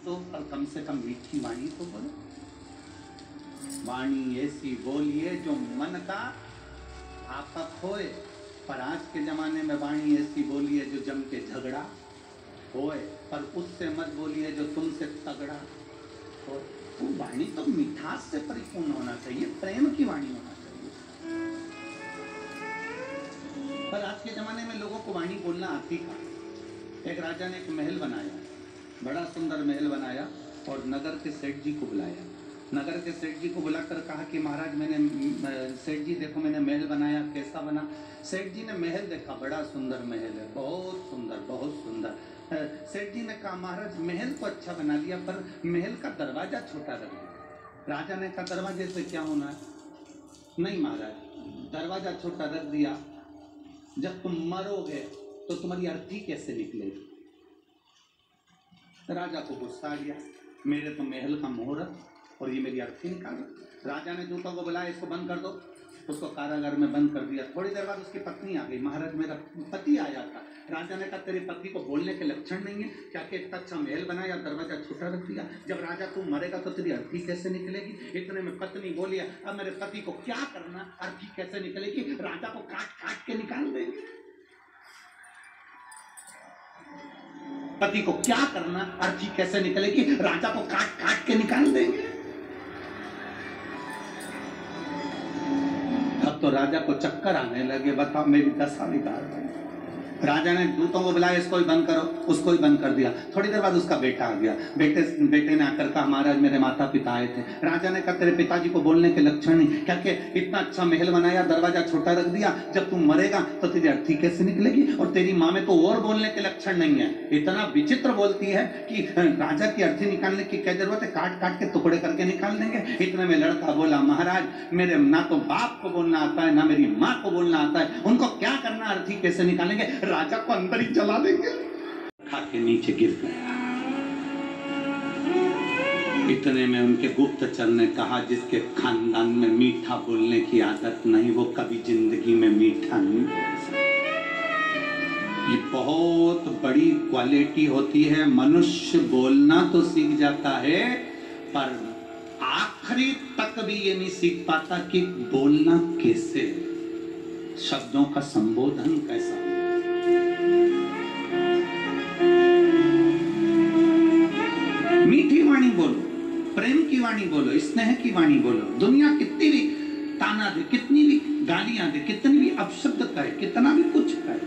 तो पर कम से कम मीठी वाणी तो बोलो। वाणी ऐसी बोलिए जो मन का आपक होए, पर आज के जमाने में वाणी ऐसी बोलिए जो जम के झगड़ा होए, पर उससे मत बोलिए जो तुमसे तगड़ा हो। तो वाणी तो मिठास से परिपूर्ण होना चाहिए, प्रेम की वाणी होना चाहिए। पर आज के जमाने में लोगों को वाणी बोलना आती कहाँ। एक राजा ने एक महल बनाया, बड़ा सुंदर महल बनाया, और नगर के सेठ जी को बुलाया। नगर के सेठ जी को बुलाकर कहा कि महाराज मैंने, सेठ जी देखो मैंने महल बनाया, कैसा बना। सेठ जी ने महल देखा, बड़ा सुंदर महल है, बहुत सुंदर बहुत सुंदर। सेठ जी ने कहा महाराज महल तो अच्छा बना दिया, पर महल का दरवाजा छोटा रख दिया। राजा ने कहा दरवाजे से क्या होना है। नहीं महाराज, दरवाजा छोटा रख दिया, जब तुम मरोगे तो तुम्हारी अर्थी कैसे निकलेगी। राजा को गुस्सा आ गया, मेरे तो महल का मुहूर्त और ये मेरी अर्थी निकाल। राजा ने दूतों को बुलाया, इसको बंद कर दो। उसको कारागार में बंद कर दिया। थोड़ी देर बाद उसकी पत्नी आ गई, महाराज मेरा पति आया था। राजा ने कहा तेरे पति को बोलने के लक्षण नहीं है क्या कि इतना अच्छा महल बनाया, दरवाजा छोटा रख दिया। जब राजा तू मरेगा तो तेरी अर्थी कैसे निकलेगी। इतने में पत्नी बोली अब मेरे पति को क्या करना, अर्थी कैसे निकलेगी। राजा को काट काट के निकाल देंगे। पति को क्या करना, अर्थी कैसे निकलेगी, राजा को काट काट के निकाल देंगे। अब तो राजा को चक्कर आने लगे, बताओ मेरी दशा बिगाड़ गई। राजा ने दूतों को बुलाया, इसको ही बंद करो, उसको ही बंद कर दिया। थोड़ी देर बाद उसका बेटा आ गया। बेटे ने आकर कहा महाराज मेरे माता पिता आए थे। राजा ने कहा तेरे पिताजी को बोलने के लक्षण नहीं क्या कि इतना अच्छा महल बनाया, दरवाजा छोटा रख दिया, जब तुम मरेगा तो तेरी अर्थी कैसे निकलेगी। और तेरी माँ में तो और बोलने के लक्षण नहीं है, इतना विचित्र बोलती है कि राजा की अर्थी निकालने की क्या जरूरत है, काट काट के टुकड़े करके निकाल देंगे। इतने में लड़का बोला महाराज मेरे ना तो बाप को बोलना आता है ना मेरी माँ को बोलना आता है, उनको क्या करना, अर्थी कैसे निकालेंगे। राजा को अंदर ही चला देंगे। खा के नीचे गिर गया। इतने में उनके गुप्तचर ने कहा जिसके खानदान में मीठा बोलने की आदत नहीं वो कभी जिंदगी में मीठा नहीं बोल सकता। ये बहुत बड़ी क्वालिटी होती है। मनुष्य बोलना तो सीख जाता है पर आखिरी तक भी ये नहीं सीख पाता कि बोलना कैसे, शब्दों का संबोधन कैसा। मीठी वाणी बोलो, प्रेम की वाणी बोलो, स्नेह की वाणी बोलो। दुनिया कितनी भी ताना दे, कितनी भी गालियां दे, कितनी भी अपशब्द कहे, कितना भी कुछ कहे,